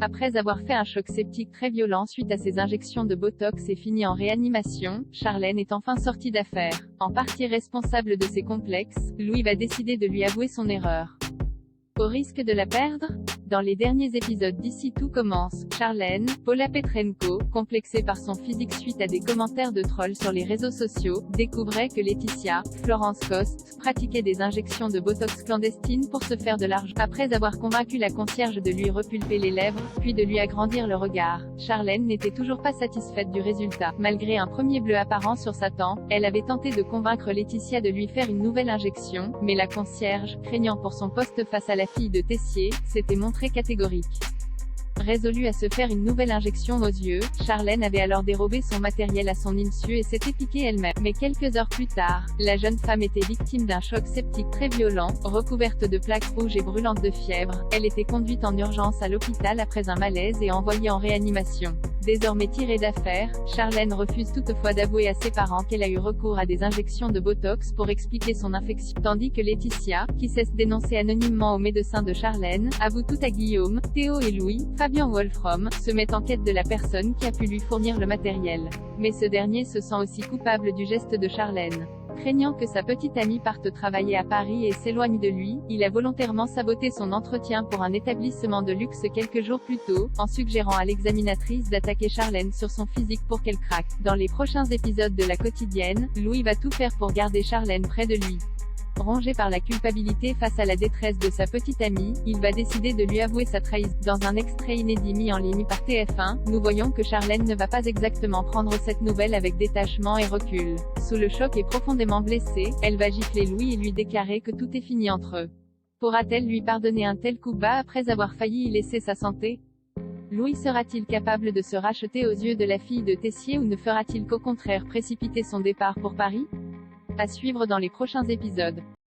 Après avoir fait un choc septique très violent suite à ses injections de Botox et fini en réanimation, Charlène est enfin sortie d'affaire. En partie responsable de ses complexes, Louis va décider de lui avouer son erreur. Au risque de la perdre? Dans les derniers épisodes d'Ici tout commence, Charlène, Paula Petrenko, complexée par son physique suite à des commentaires de trolls sur les réseaux sociaux, découvrait que Laetitia, Florence Coste, pratiquait des injections de Botox clandestines pour se faire de l'argent. Après avoir convaincu la concierge de lui repulper les lèvres, puis de lui agrandir le regard, Charlène n'était toujours pas satisfaite du résultat. Malgré un premier bleu apparent sur sa tempe, elle avait tenté de convaincre Laetitia de lui faire une nouvelle injection, mais la concierge, craignant pour son poste face à la fille de Tessier, s'était montrée catégorique. Résolue à se faire une nouvelle injection aux yeux, Charlène avait alors dérobé son matériel à son insu et s'était piquée elle-même. Mais quelques heures plus tard, la jeune femme était victime d'un choc septique très violent, recouverte de plaques rouges et brûlantes de fièvre. Elle était conduite en urgence à l'hôpital après un malaise et envoyée en réanimation. Désormais tirée d'affaire, Charlène refuse toutefois d'avouer à ses parents qu'elle a eu recours à des injections de Botox pour expliquer son infection, tandis que Laetitia, qui cesse d'énoncer anonymement au médecin de Charlène, avoue tout à Guillaume, Théo et Louis. Fabian Wolfrom se met en quête de la personne qui a pu lui fournir le matériel. Mais ce dernier se sent aussi coupable du geste de Charlène. Craignant que sa petite amie parte travailler à Paris et s'éloigne de lui, il a volontairement saboté son entretien pour un établissement de luxe quelques jours plus tôt, en suggérant à l'examinatrice d'attaquer Charlène sur son physique pour qu'elle craque. Dans les prochains épisodes de La Quotidienne, Louis va tout faire pour garder Charlène près de lui. Rongé par la culpabilité face à la détresse de sa petite amie, il va décider de lui avouer sa trahison. Dans un extrait inédit mis en ligne par TF1, nous voyons que Charlène ne va pas exactement prendre cette nouvelle avec détachement et recul. Sous le choc et profondément blessée, elle va gifler Louis et lui déclarer que tout est fini entre eux. Pourra-t-elle lui pardonner un tel coup bas après avoir failli y laisser sa santé? Louis sera-t-il capable de se racheter aux yeux de la fille de Tessier ou ne fera-t-il qu'au contraire précipiter son départ pour Paris? À suivre dans les prochains épisodes.